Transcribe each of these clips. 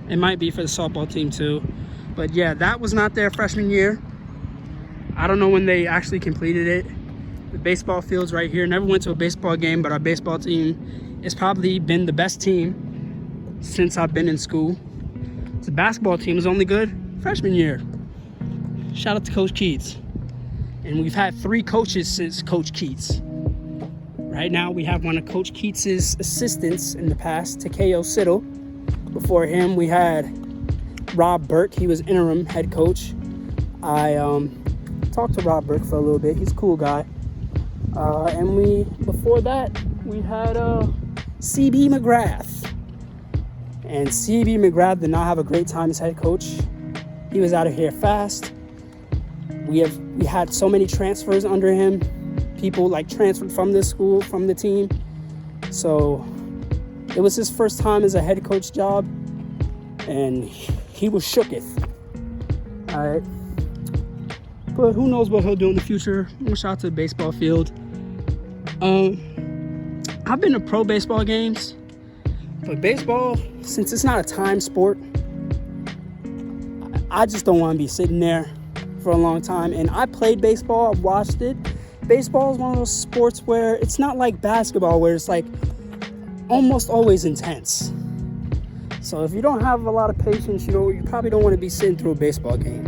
It might be for the softball team too. But yeah, that was not their freshman year. I don't know when they actually completed it. The baseball field's right here. Never went to a baseball game, but our baseball team has probably been the best team since I've been in school. The basketball team was only good freshman year. Shout out to Coach Keats. And we've had 3 coaches since Coach Keats. Right now, we have one of Coach Keats' assistants in the past, Takeo Siddle. Before him, we had Rob Burke. He was interim head coach. I talked to Rob Burke for a little bit. He's a cool guy. And before that, we had CB McGrath. And CB McGrath did not have a great time as head coach. He was out of here fast. We had so many transfers under him. People like transferred from this school, from the team. So it was his first time as a head coach job, and he was shooketh. All right. But who knows what he'll do in the future. More shout out to the baseball field. I've been to pro baseball games, but baseball, since it's not a time sport, I just don't want to be sitting there for a long time. And I played baseball, I've watched it. Baseball is one of those sports where it's not like basketball, where it's like almost always intense. So if you don't have a lot of patience, you probably don't want to be sitting through a baseball game.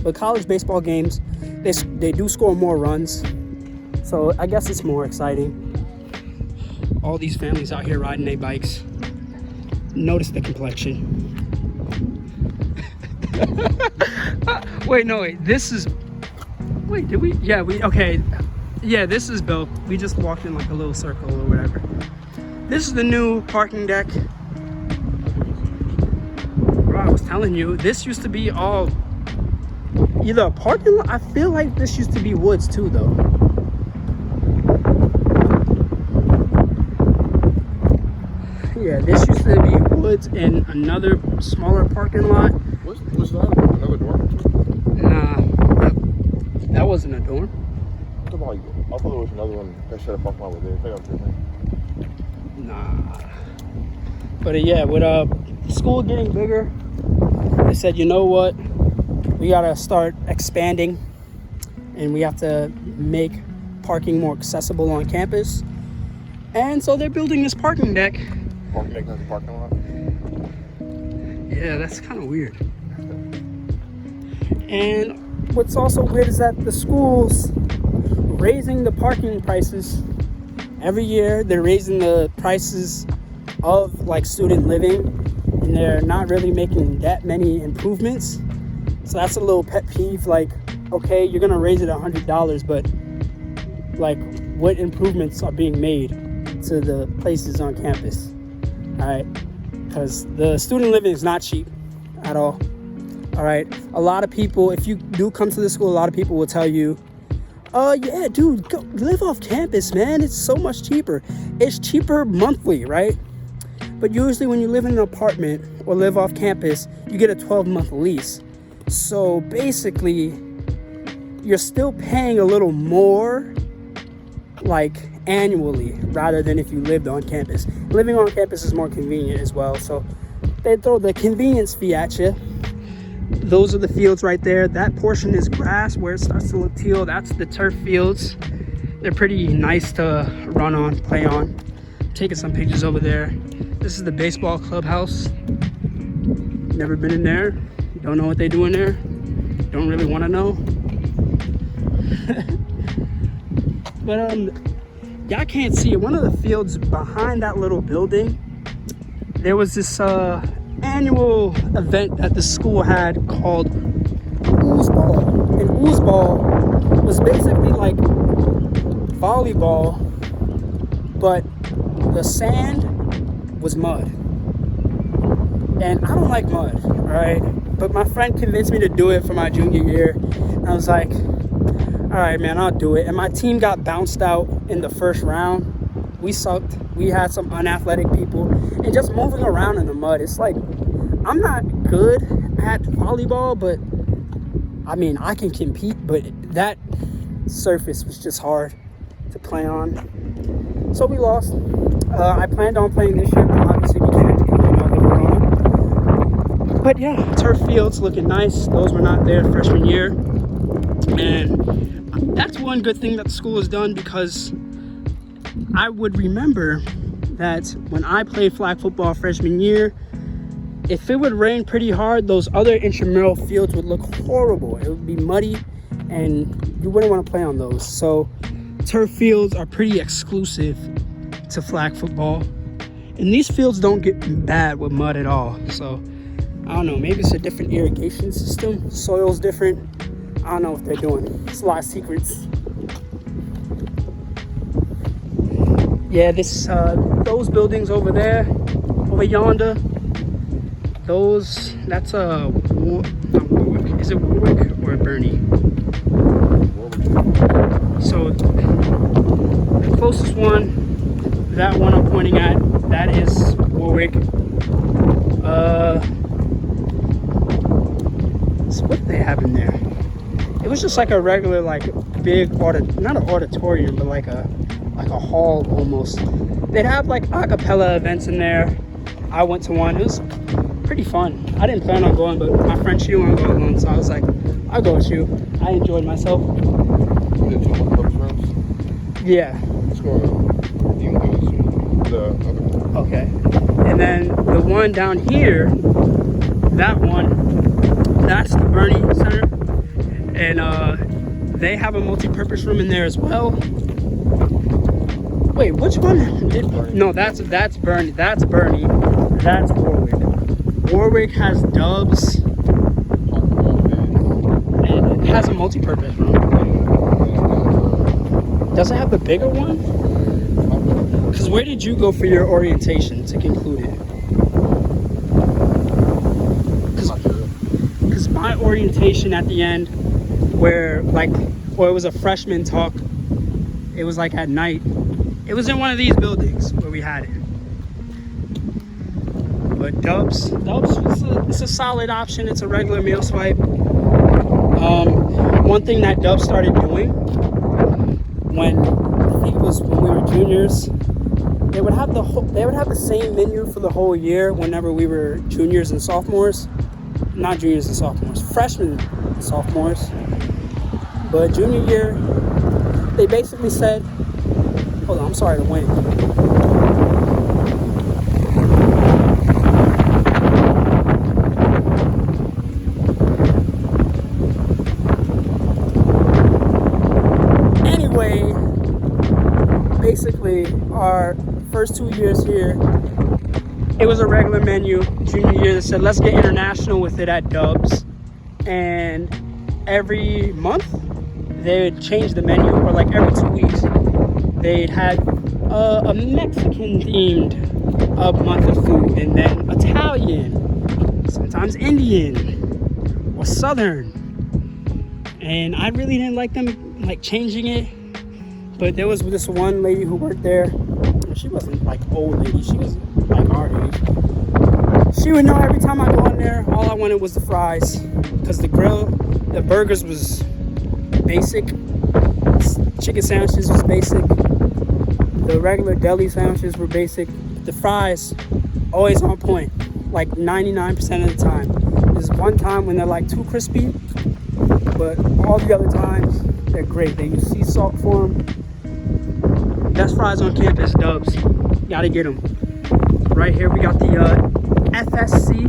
But college baseball games, they do score more runs. So I guess it's more exciting. All these families out here riding their bikes. Notice the complexion. Okay. Yeah, this is Bill. We just walked in like a little circle or whatever. This is the new parking deck. Bro, I was telling you, this used to be all either a parking lot. I feel like this used to be woods too, though. Yeah, this used to be woods and another smaller parking lot. Was that another dorm? Nah, that wasn't a dorm. I thought there was another one that set up over there. I think I was thinking. Nah. But yeah, with school getting bigger, they said, you know what? We gotta start expanding, and we have to make parking more accessible on campus. And so they're building this parking deck. Parking deck has a parking lot? Yeah, that's kind of weird. And what's also weird is that the school's raising the parking prices. Every year they're raising the prices of like student living, and they're not really making that many improvements. So that's a little pet peeve. Like, okay, you're gonna raise it $100, but like, what improvements are being made to the places on campus? All right, because the student living is not cheap at all. All right, a lot of people, if you do come to the school, a lot of people will tell you, yeah, dude, go live off campus, man. It's so much cheaper. It's cheaper monthly, right? But usually when you live in an apartment or live off campus, you get a 12-month lease. So basically, you're still paying a little more, like annually, rather than if you lived on campus. Living on campus is more convenient as well. So they throw the convenience fee at you. Those are the fields right there. That portion is grass where it starts to look teal. That's the turf fields. They're pretty nice to run on, play on. Taking some pictures over there. This is the baseball clubhouse. Never been in there. Don't know what they do in there. Don't really want to know. But y'all can't see it. One of the fields behind that little building, there was this annual event that the school had called Oozball. And Oozball was basically like volleyball, but the sand was mud. And I don't like mud, all right? But my friend convinced me to do it for my junior year. And I was like, all right, man, I'll do it. And my team got bounced out in the first round. We sucked. We had some unathletic people. And just moving around in the mud, it's like, I'm not good at volleyball, but I mean, I can compete, but that surface was just hard to play on. So we lost. I planned on playing this year, but obviously we can't because, you know, the corona. But yeah, turf fields looking nice. Those were not there freshman year. And that's one good thing that the school has done, because I would remember that when I played flag football freshman year, if it would rain pretty hard, those other intramural fields would look horrible. It would be muddy and you wouldn't want to play on those. So turf fields are pretty exclusive to flag football. And these fields don't get bad with mud at all. So I don't know, maybe it's a different irrigation system. Soil's different. I don't know what they're doing. It's a lot of secrets. Yeah, those buildings over there, over yonder, that's not Warwick. Is it Warwick or Bernie? So the closest one, that one I'm pointing at, that is Warwick. So what do they have in there? It was just like a regular, like big not an auditorium, but like a hall almost. They'd have like a cappella events in there. I went to one. It was pretty fun. I didn't plan on going, but my friend, she didn't want to go alone, so I was like, I'll go with you. I enjoyed myself. Yeah. Let's go. The other one. Okay. And then the one down here, that one, that's the Bernie Center. And they have a multi-purpose room in there as well. Wait, which one? No, that's Bernie. That's Bernie. That's Warwick. Warwick has Dubs. And it has a multi-purpose room. Does it have the bigger one? Because where did you go for your orientation to conclude it? Because my orientation at the end, where it was a freshman talk, it was like at night. It was in one of these buildings where we had it. But Dubs, it's a solid option. It's a regular meal swipe. One thing that Dubs started doing when we were juniors, they would have the same menu for the whole year whenever we were juniors and sophomores. Not juniors and sophomores, freshmen and sophomores. But junior year, they basically said, hold on, I'm sorry, the wind. Anyway, basically, our first 2 years here, it was a regular menu. Junior year, they said, let's get international with it at Dubs. And every month, they would change the menu, or like every 2 weeks, they'd had a Mexican-themed month of food, and then Italian, sometimes Indian, or Southern. And I really didn't like them changing it, but there was this one lady who worked there. She wasn't like old lady, she was like our age. She would know every time I go in there, all I wanted was the fries, because the burgers was basic, chicken sandwiches was basic, the regular deli sandwiches were basic, the fries always on point, like 99% of the time. There's one time when they're like too crispy, but all the other times they're great. They use sea salt for them. Best fries on campus, Dubs. Gotta get them. Right here we got the FSC.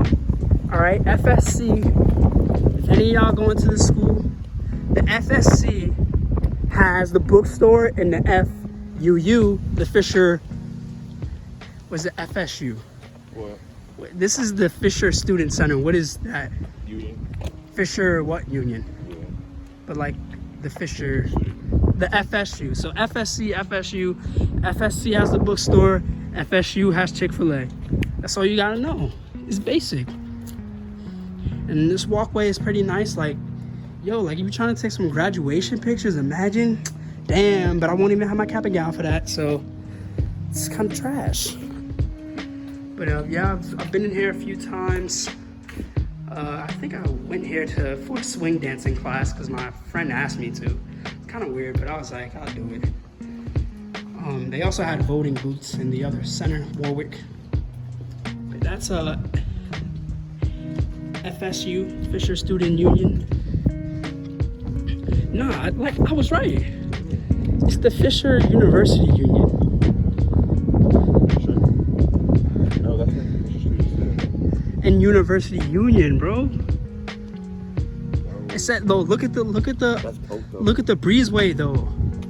All right, FSC. If any of y'all going to the school, the FSC has the bookstore, and the FUU, the Fisher, was it FSU? What? This is the Fisher Student Center. What is that? Union. Fisher what union? Yeah. But like the Fisher, the FSU. So FSC, FSU. FSC has the bookstore. FSU has Chick-fil-A. That's all you gotta know. It's basic. And this walkway is pretty nice. Like, yo, like if you're trying to take some graduation pictures, imagine. Damn, but I won't even have my cap and gown for that, so it's kind of trash. But yeah, I've been in here a few times. I think I went here for a swing dancing class because my friend asked me to. It's kind of weird, but I was like, I'll do it. They also had voting booths in the other center, Warwick. But that's FSU, Fisher Student Union. Nah, like I was right. It's the Fisher University Union. Sure. No, that's it. Fisher Student. And University Union, bro. No, It said though. Look at the that's Polk, though. look at the breezeway though.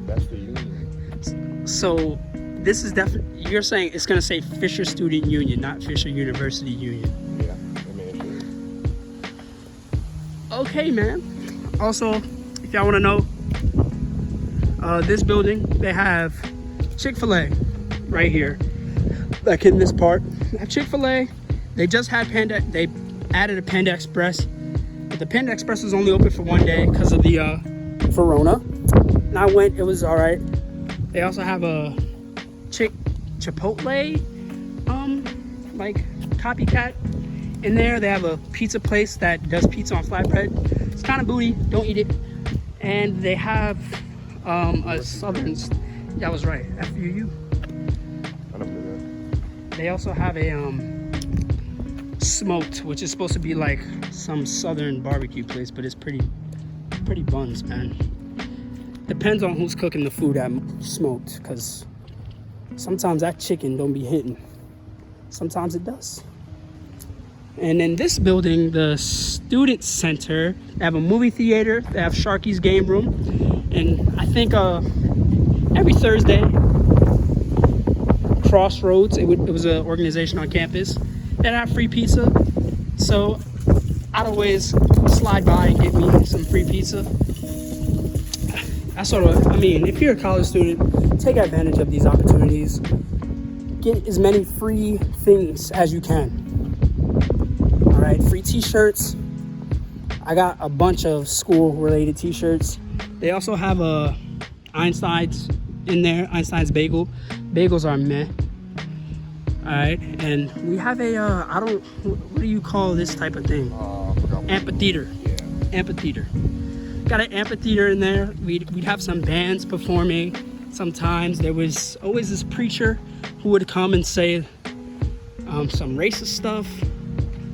That's the union. So this is definitely. You're saying it's gonna say Fisher Student Union, not Fisher University Union. Yeah, I mean, it should. Okay, man. Also, if y'all want to know, this building, they have Chick-fil-A right here, like in this part. They have Chick-fil-A. They just had Panda. They added a Panda Express, but the Panda Express was only open for one day because of the Corona. And I went. It was all right. They also have a Chipotle, like copycat in there. They have a pizza place that does pizza on flatbread. It's kind of booty. Don't eat it. And they have a southern. Yeah, I was right. FUU. I don't do that. They also have a smoked, which is supposed to be like some southern barbecue place, but it's pretty buns, man. Depends on who's cooking the food at smoked, because sometimes that chicken don't be hitting. Sometimes it does. And in this building, the student center, they have a movie theater, they have Sharky's game room, and I think every Thursday, Crossroads, it was an organization on campus that had free pizza. So I'd always slide by and get me some free pizza. I mean, if you're a college student, take advantage of these opportunities. Get as many free things as you can. All right, free t-shirts. I got a bunch of school-related t-shirts. They also have Einstein's in there, Einstein's bagel. Bagels are meh. All right, and we have what do you call this type of thing? Amphitheater. Yeah. Amphitheater. Got an amphitheater in there. We'd have some bands performing. Sometimes there was always this preacher who would come and say some racist stuff,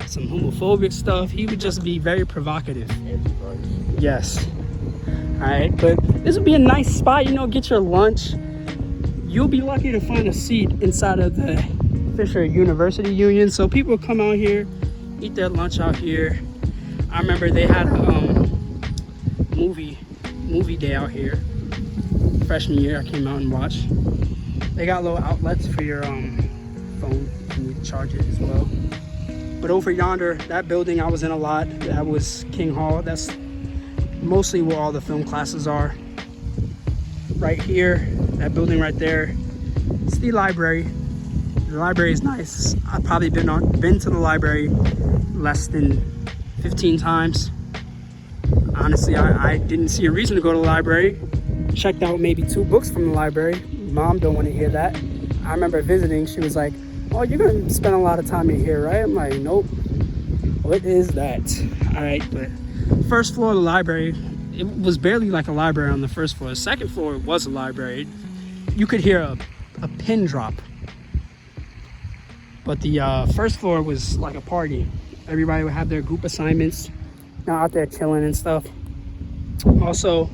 some homophobic stuff. He would just be very provocative. Yes. All right, but this would be a nice spot, get your lunch. You'll be lucky to find a seat inside of the Fisher University Union. So people come out here, eat their lunch out here. I remember they had a movie day out here. Freshman year, I came out and watched. They got little outlets for your phone. You need to charge it as well. But over yonder, that building I was in a lot, that was King Hall. That's mostly where all the film classes are. Right here, that building right there, it's the library. The library is nice. I've probably been to the library less than 15 times. Honestly, I didn't see a reason to go to the library. Checked out maybe 2 books from the library. Mom don't want to hear that. I remember visiting, she was like, "Oh, you're gonna spend a lot of time in here, right?" I'm like, "Nope." What is that? All right, but first floor of the library, it was barely like a library on the first floor. The second floor was a library. You could hear a pin drop. But the first floor was like a party. Everybody would have their group assignments, out there chilling and stuff. Also,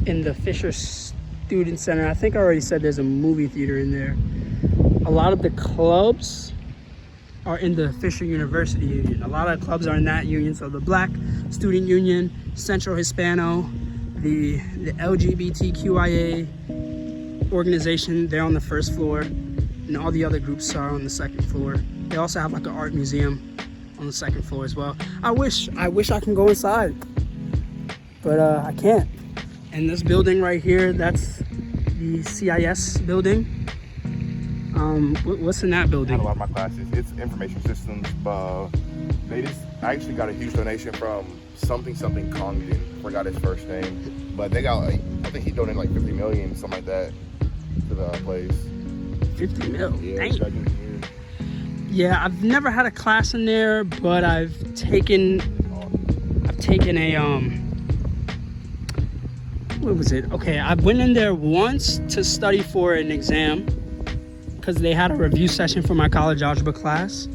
in the Fisher Student Center, I think I already said there's a movie theater in there. A lot of the clubs are in the Fisher University Union. A lot of clubs are in that union. So the Black Student Union, Central Hispano, the LGBTQIA organization, they're on the first floor, and all the other groups are on the second floor. They also have like an art museum on the second floor as well. I wish I can go inside, but I can't. And this building right here, that's the CIS building. What's in that building? A lot of my classes, it's information systems. I actually got a huge donation from something Congdon. Forgot his first name, but they got I think he donated like 50 million, something like that, to the place. 50 mil. Yeah. Dang. Yeah, I've never had a class in there, but I've taken a what was it? Okay, I went in there once to study for an exam because they had a review session for my college algebra class.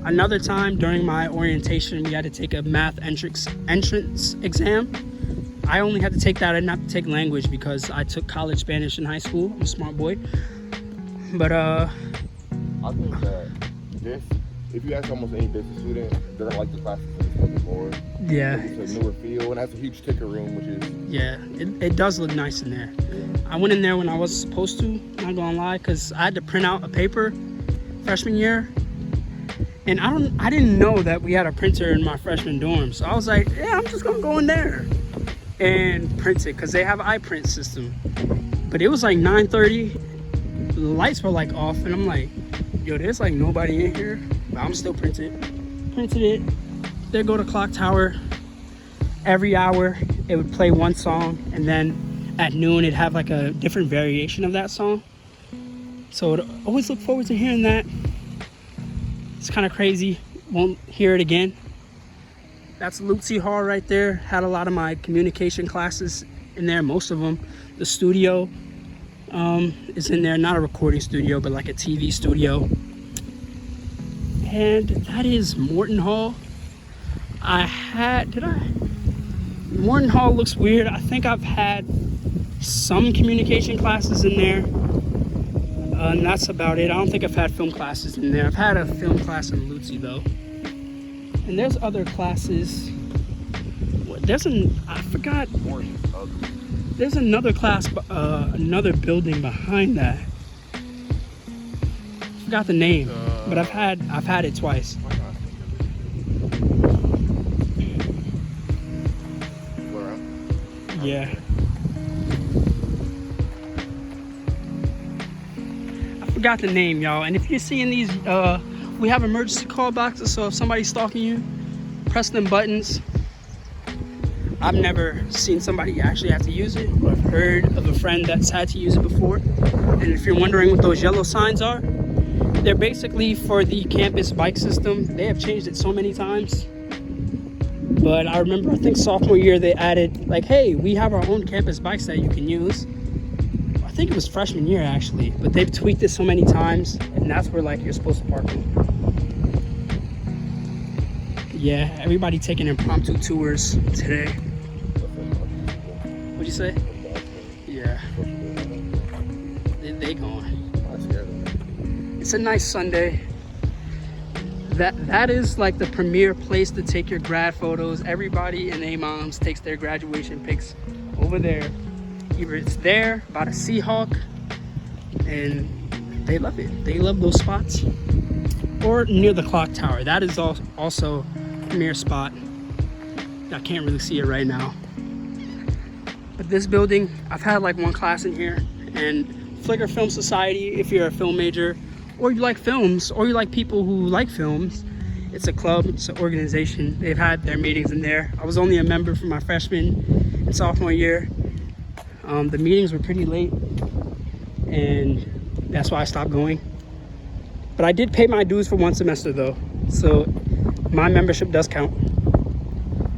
Another time during my orientation, we had to take a math entrance exam. I only had to take that. I didn't have to take language because I took college Spanish in high school. I'm a smart boy. But I think that if you ask almost any business student, they're gonna like the classes looking more. yeah, It's a newer feel, and it has a huge ticker room, which is yeah, it does look nice in there. I went in there when I was supposed to, not gonna lie, because I had to print out a paper freshman year. And I didn't know that we had a printer in my freshman dorm. So I was like, yeah, I'm just gonna go in there and print it because they have an iPrint system. But it was like 9:30, the lights were like off, and I'm like, yo, there's like nobody in here. But I'm still printed it. There go to clock tower. Every hour it would play one song, and then at noon it'd have like a different variation of that song. So I'd always look forward to hearing that. It's kind of crazy. Won't hear it again. That's Uncw Hall right there. Had a lot of my communication classes in there, most of them. The studio is in there, not a recording studio, but like a TV studio. And that is Morton Hall. Morton Hall looks weird. I think I've had some communication classes in there. And that's about it. I don't think I've had film classes in there. I've had a film class in Uncw though. And there's other classes. I forgot. There's another class, another building behind that. I forgot the name, but I've had it twice. Yeah. Forgot the name, y'all. And if you're seeing these, we have emergency call boxes, so if somebody's stalking you, press them buttons. I've never seen somebody actually have to use it, but I've heard of a friend that's had to use it before. And if you're wondering what those yellow signs are, they're basically for the campus bike system. They have changed it so many times, but I remember, I think sophomore year they added like, hey, we have our own campus bikes that you can use. I think it was freshman year actually, but they've tweaked it so many times, and that's where like you're supposed to park them. Yeah, everybody taking impromptu tours today. What'd you say? Yeah, they going. It's a nice Sunday. That is like the premier place to take your grad photos. Everybody and their moms takes their graduation pics over there. Either it's there by the Seahawk, and they love it. They love those spots. Or near the clock tower. That is also a premier spot. I can't really see it right now. But this building, I've had like one class in here. And Flickr Film Society, if you're a film major, or you like films, or you like people who like films, it's a club, it's an organization. They've had their meetings in there. I was only a member for my freshman and sophomore year. The meetings were pretty late, and that's why I stopped going. But I did pay my dues for one semester though, so my membership does count.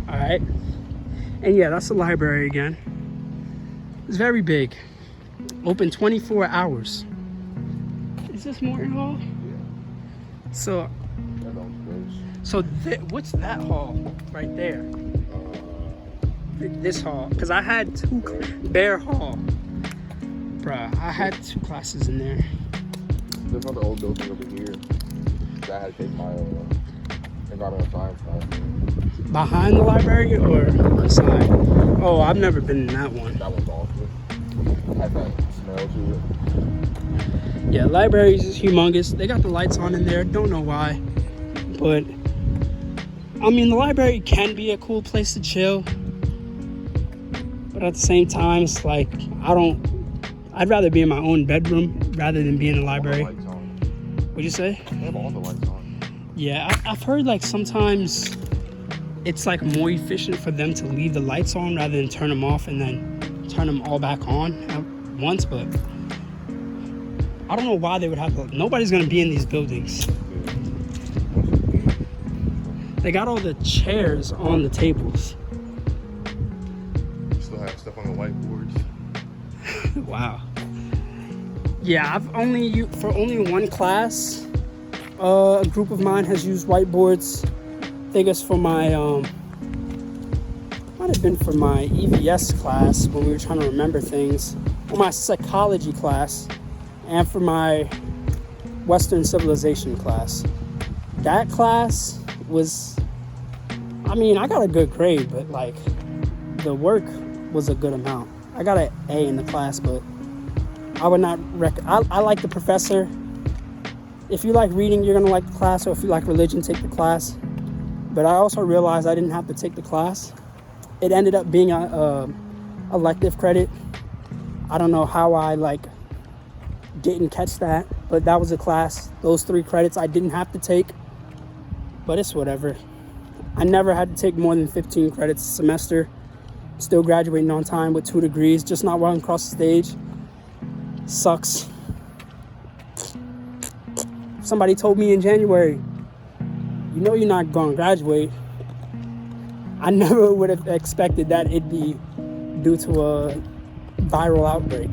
All right, and yeah, that's the library again. It's very big, open 24 hours. Is this Morton Hall? Yeah. So what's that hall right there? This hall, because I had two, Bear Hall. Bruh, I had two classes in there. There's another old building over here that I had to take my environmental science class. Behind the library or beside? Oh, I've never been in that one. That one's awesome. It had that smell to it. Yeah, libraries is humongous. They got the lights on in there. Don't know why. But, I mean, the library can be a cool place to chill. But at the same time, it's like, I'd rather be in my own bedroom rather than be in the library. What'd you say? They have all the lights on. Yeah, I've heard like sometimes it's like more efficient for them to leave the lights on rather than turn them off and then turn them all back on at once, but I don't know why they would have to. Nobody's gonna be in these buildings. They got all the chairs on the tables. Still have stuff on the whiteboards. Wow. Yeah, I've only for only one class, A group of mine has used whiteboards. I think it's for my, might have been for my EVS class when we were trying to remember things, or my psychology class, and for my Western civilization class. That class was, I mean, I got a good grade, but like the work was a good amount. I got an A in the class, but I would not I like the professor. If you like reading, you're gonna like the class, or if you like religion, take the class. But I also realized I didn't have to take the class. It ended up being a elective credit. I don't know how I didn't catch that, but that was a class. Those 3 credits I didn't have to take, but it's whatever. I never had to take more than 15 credits a semester. Still graduating on time with 2 degrees, just not running across the stage. Sucks. Somebody told me in January, you know you're not going to graduate. I never would have expected that it'd be due to a viral outbreak.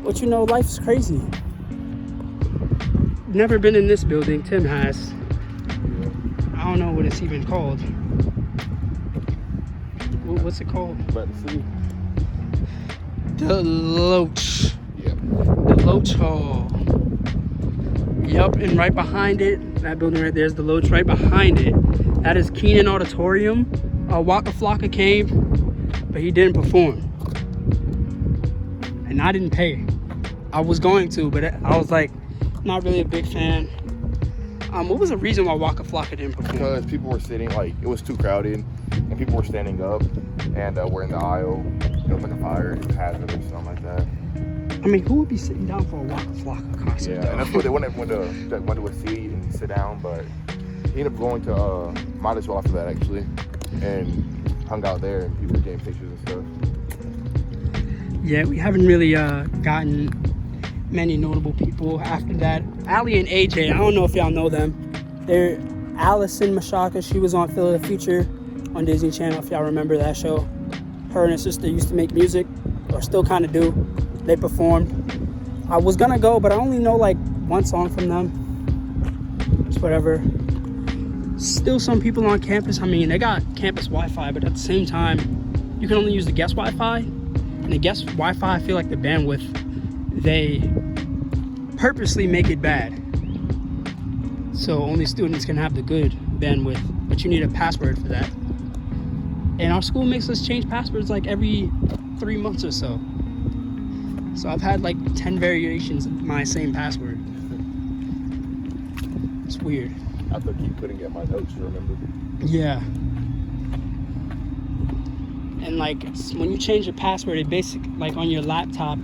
But you know, life's crazy. Never been in this building. Tim has. I don't know what it's even called. What's it called? About to see. The Loach. Yep. The Loach Hall. Yep, and right behind it, that building right there is the Loach. Right behind it, that is Keenan Auditorium. Waka Flocka came, but he didn't perform. And I didn't pay. I was going to, but I was like, not really a big fan. What was the reason why Waka Flocka didn't perform? Because people were sitting, it was too crowded, and people were standing up, and we're in the aisle. It was like a fire hazard or something like that. I mean, who would be sitting down for a Waka Flocka concert? Yeah, and that's what they went to a seat and sit down, but he ended up going to Might As Well after that, actually, and hung out there, and people were getting pictures and stuff. Yeah, we haven't really gotten many notable people after that. Ali and AJ, I don't know if y'all know them. They're Allison Mashaka. She was on Phil of the Future on Disney Channel, if y'all remember that show. Her and her sister used to make music, or still kind of do. They performed. I was gonna go, but I only know one song from them. It's whatever. Still some people on campus. I mean, they got campus Wi-Fi, but at the same time, you can only use the guest Wi-Fi. And the guest Wi-Fi, I feel like the bandwidth, they purposely make it bad. So only students can have the good bandwidth, but you need a password for that. And our school makes us change passwords every 3 months or so. So I've had 10 variations of my same password. It's weird. I thought you couldn't get my notes to remember. Yeah. And when you change your password, it basically, on your laptop,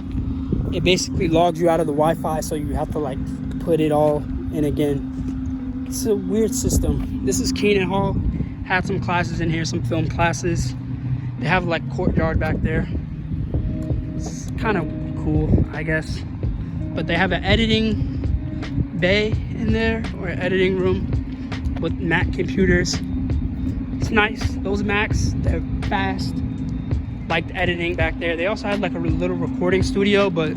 it basically logs you out of the Wi-Fi, so you have to put it all in again. It's a weird system. This is Keenan Hall. Had some classes in here, some film classes. They have courtyard back there. It's kind of cool, I guess. But they have an editing bay in there, or an editing room with Mac computers. It's nice. Those Macs, they're fast. Liked editing back there. They also had a little recording studio, but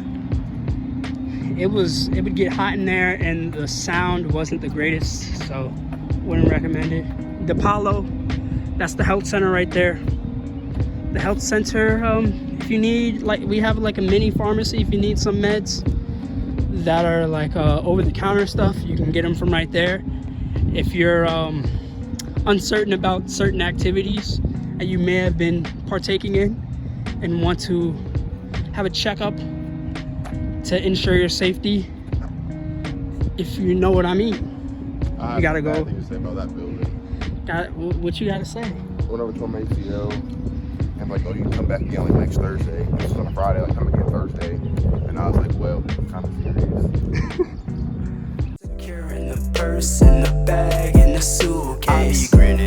it would get hot in there and the sound wasn't the greatest, so wouldn't recommend it. DePaulo, that's the health center right there. The health center, if you need, we have a mini pharmacy. If you need some meds that are over-the-counter stuff, you can get them from right there. If you're uncertain about certain activities that you may have been partaking in and want to have a checkup to ensure your safety, if you know what I mean, you gotta go. I have to say about that building. What you gotta say? Went over to my ACO and oh, you can come back again next Thursday. This was on a Friday, come again Thursday. And I was like, well, kind of serious. Securing the purse and the bag and the suitcase. I be grinning.